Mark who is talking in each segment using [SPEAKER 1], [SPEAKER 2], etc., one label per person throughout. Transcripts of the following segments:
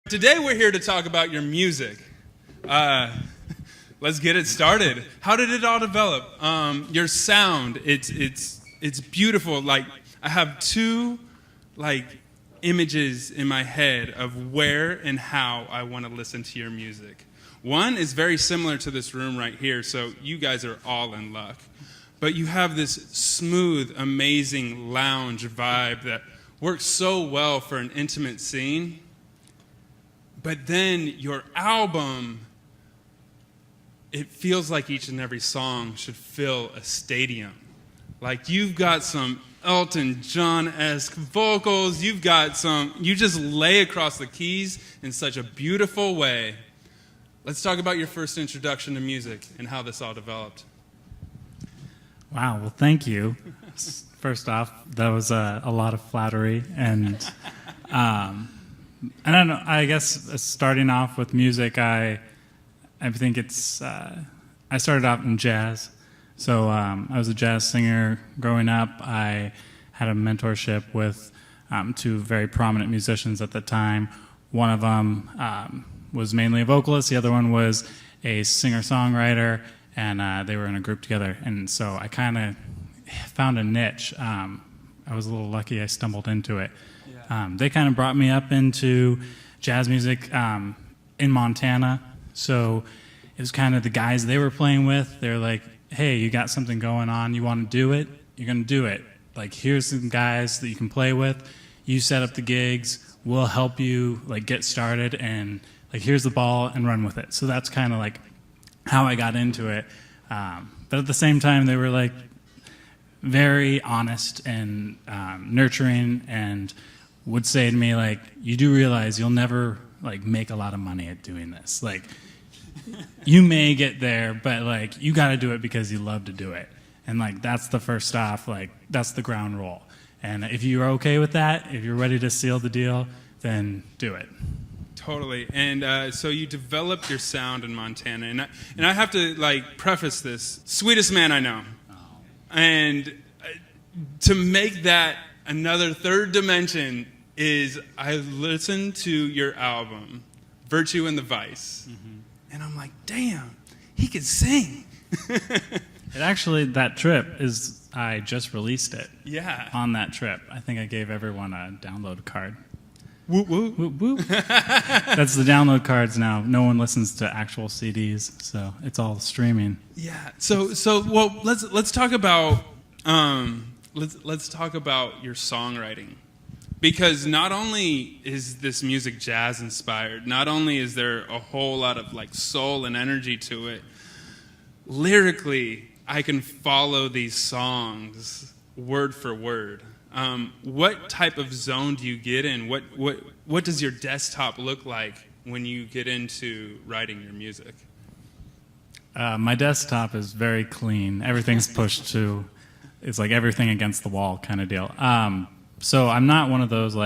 [SPEAKER 1] Today we're here to talk about your music. Let's get it started. How did it all develop? Your sound, it's beautiful. Like, I have two images in my head of where and how I want to listen to your music. One is very similar to this room right here, so you guys are all in luck. But you have this smooth, amazing lounge vibe that works so well for an intimate scene. But then your album, it feels like each and every song should fill a stadium. Like, you've got some Elton John-esque vocals, you just lay across the keys in such a beautiful way. Let's talk about your first introduction to music and how this all developed.
[SPEAKER 2] Wow, well, thank you. First off, that was a lot of flattery, and I don't know. I guess starting off with music, I think it's. I started out in jazz, so I was a jazz singer growing up. I had a mentorship with two very prominent musicians at the time. One of them was mainly a vocalist. The other one was a singer-songwriter, and they were in a group together. And so I kind of found a niche. I was a little lucky. I stumbled into it. They kind of brought me up into jazz music in Montana. So it was kind of the guys they were playing with. They're like, hey, you got something going on. You want to do it? You're going to do it. Like, here's some guys that you can play with. You set up the gigs. We'll help you get started. And here's the ball and run with it. So that's kind of how I got into it. But at the same time, they were very honest and nurturing, and would say to me, you do realize you'll never make a lot of money at doing this. You may get there, but you got to do it because you love to do it. And that's the first off, that's the ground rule. And if you're okay with that, if you're ready to seal the deal, then do it.
[SPEAKER 1] Totally. And so you developed your sound in Montana. And I have to preface this. Sweetest man I know. Oh. And to make that another third dimension is I listened to your album, Virtue and the Vice. Mm-hmm. And I'm like, damn, he could sing.
[SPEAKER 2] That trip is, I just released it.
[SPEAKER 1] Yeah.
[SPEAKER 2] On that trip. I think I gave everyone a download card.
[SPEAKER 1] Whoop, whoop.
[SPEAKER 2] Whoop, whoop. That's the download cards now. No one listens to actual CDs, so it's all streaming.
[SPEAKER 1] Yeah. So well, let's talk about let's talk about your songwriting, because not only is this music jazz inspired, not only is there a whole lot of soul and energy to it, lyrically I can follow these songs word for word. What type of zone do you get in? What does your desktop look like when you get into writing your music?
[SPEAKER 2] My desktop is very clean. Everything's pushed to, it's everything against the wall kind of deal. So I'm not one of those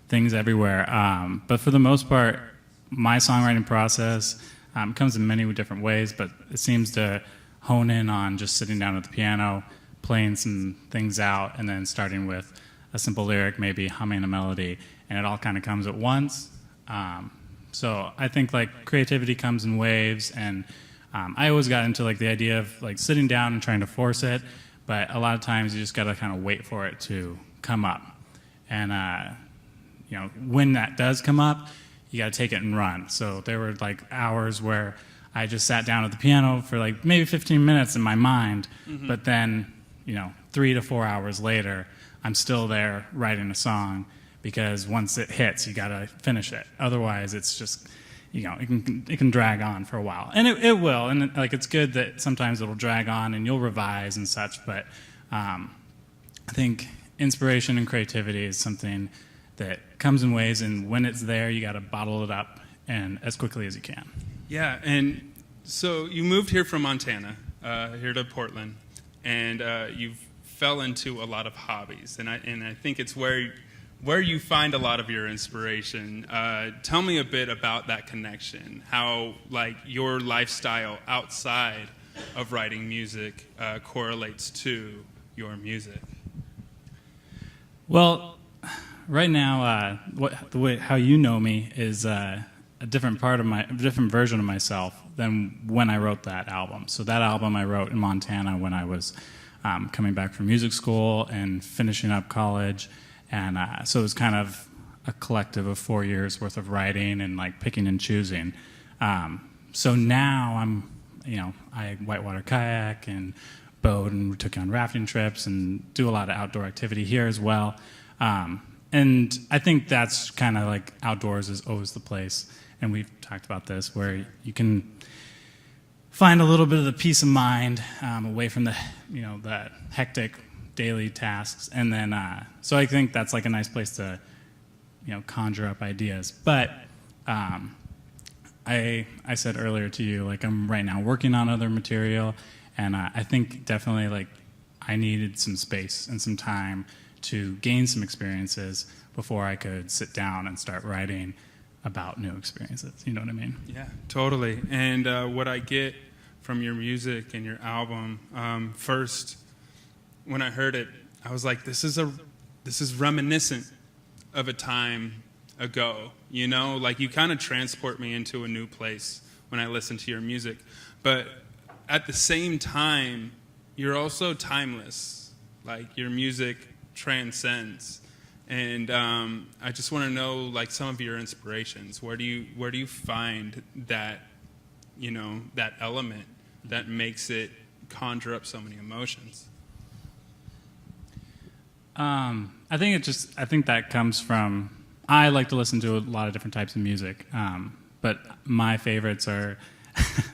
[SPEAKER 2] things everywhere. But for the most part, my songwriting process comes in many different ways, but it seems to hone in on just sitting down at the piano, playing some things out, and then starting with a simple lyric, maybe humming a melody, and it all kind of comes at once. So I think creativity comes in waves, and I always got into the idea of sitting down and trying to force it, but a lot of times you just got to kind of wait for it to come up. And when that does come up, you got to take it and run. So there were hours where I just sat down at the piano for maybe 15 minutes in my mind, mm-hmm. But then 3 to 4 hours later, I'm still there writing a song, because once it hits, you got to finish it. Otherwise, it's just, it can drag on for a while. And it will. And it's good that sometimes it'll drag on and you'll revise and such. But I think inspiration and creativity is something that comes in waves. And when it's there, you got to bottle it up and as quickly as you can.
[SPEAKER 1] Yeah. And so you moved here from Montana, here to Portland. And you've fell into a lot of hobbies, and I think it's where you find a lot of your inspiration. Tell me a bit about that connection, how your lifestyle outside of writing music correlates to your music.
[SPEAKER 2] Well, right now, how you know me is a different version of myself than when I wrote that album. So that album I wrote in Montana when I was coming back from music school and finishing up college, and so it was kind of a collective of 4 years worth of writing and like picking and choosing. So now I whitewater kayak and boat, and we took on rafting trips and do a lot of outdoor activity here as well. And I think that's kind of like outdoors is always the place. And we've talked about this where you can find a little bit of the peace of mind away from the hectic daily tasks. And then, so I think that's like a nice place to, conjure up ideas. But I said earlier to you, like I'm right now working on other material, and I think definitely like I needed some space and some time to gain some experiences before I could sit down and start writing about new experiences. You know what I mean?
[SPEAKER 1] Yeah, totally. And what I get from your music and your album, first, when I heard it, I was like, this is reminiscent of a time ago, like you kind of transport me into a new place when I listen to your music. But at the same time, you're also timeless. Like your music transcends. And I just want to know like some of your inspirations. Where do you find that, that element that makes it conjure up so many emotions?
[SPEAKER 2] I think that comes from, I like to listen to a lot of different types of music, but my favorites are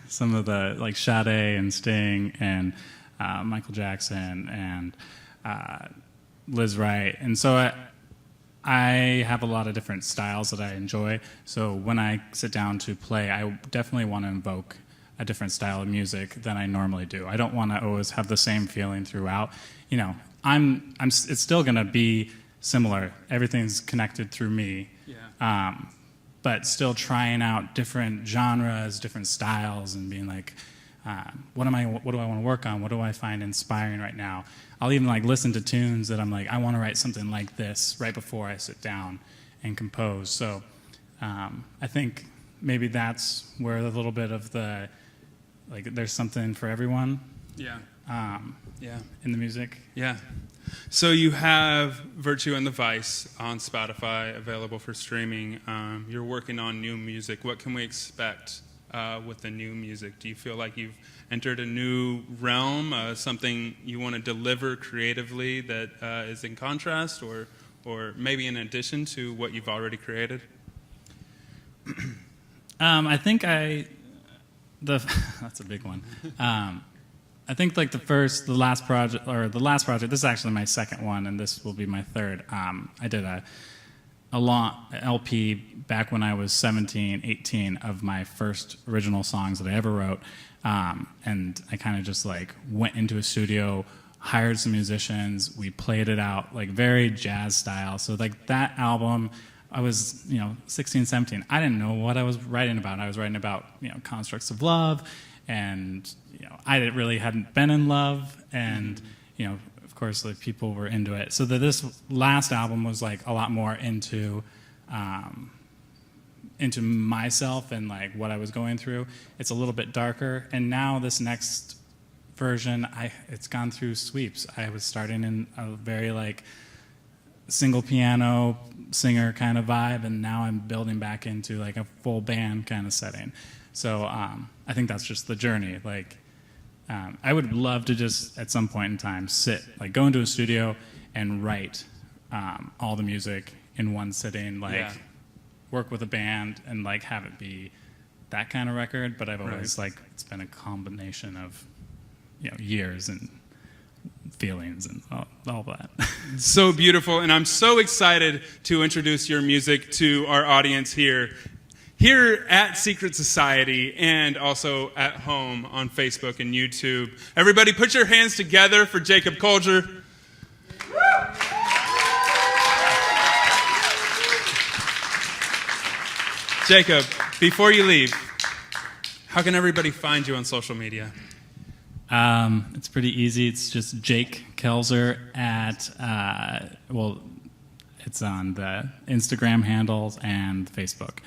[SPEAKER 2] some of the like Sade and Sting and Michael Jackson and Liz Wright, and so I have a lot of different styles that I enjoy. So when I sit down to play, I definitely want to invoke a different style of music than I normally do. I don't want to always have the same feeling throughout. It's still going to be similar. Everything's connected through me. Yeah. But still trying out different genres, different styles, and being like, what do I want to work on? What do I find inspiring right now? I'll even like listen to tunes that I'm like, I want to write something like this right before I sit down and compose. So I think maybe that's where a little bit of the, like, there's something for everyone.
[SPEAKER 1] Yeah.
[SPEAKER 2] In the music.
[SPEAKER 1] Yeah. So you have Virtue and the Vice on Spotify, available for streaming. You're working on new music. What can we expect with the new music? Do you feel like you've entered a new realm, something you want to deliver creatively that is in contrast or maybe in addition to what you've already created?
[SPEAKER 2] I think that's a big one. I think like the last project, this is actually my second one, and this will be my third. I did a long LP back when I was 17, 18 of my first original songs that I ever wrote. And I kind of just like went into a studio, hired some musicians, we played it out like very jazz style. So like that album, I was, 16, 17. I didn't know what I was writing about. I was writing about, constructs of love, and, I hadn't been in love, and, of course, like people were into it. So this last album was like a lot more into myself and like what I was going through. It's a little bit darker, and now this next version, it's gone through sweeps. I was starting in a very like single piano singer kind of vibe, and now I'm building back into like a full band kind of setting. So I think that's just the journey. Like I would love to just at some point in time go into a studio and write all the music in one sitting, work with a band and like have it be that kind of record. But I've always it's been a combination of years and feelings and all that.
[SPEAKER 1] So beautiful, and I'm so excited to introduce your music to our audience here at Secret Society and also at home on Facebook and YouTube. Everybody put your hands together for Jacob Koelzer. Jacob, before you leave, how can everybody find you on social media?
[SPEAKER 2] It's pretty easy. It's just Jake Koelzer at, It's on the Instagram handles and Facebook.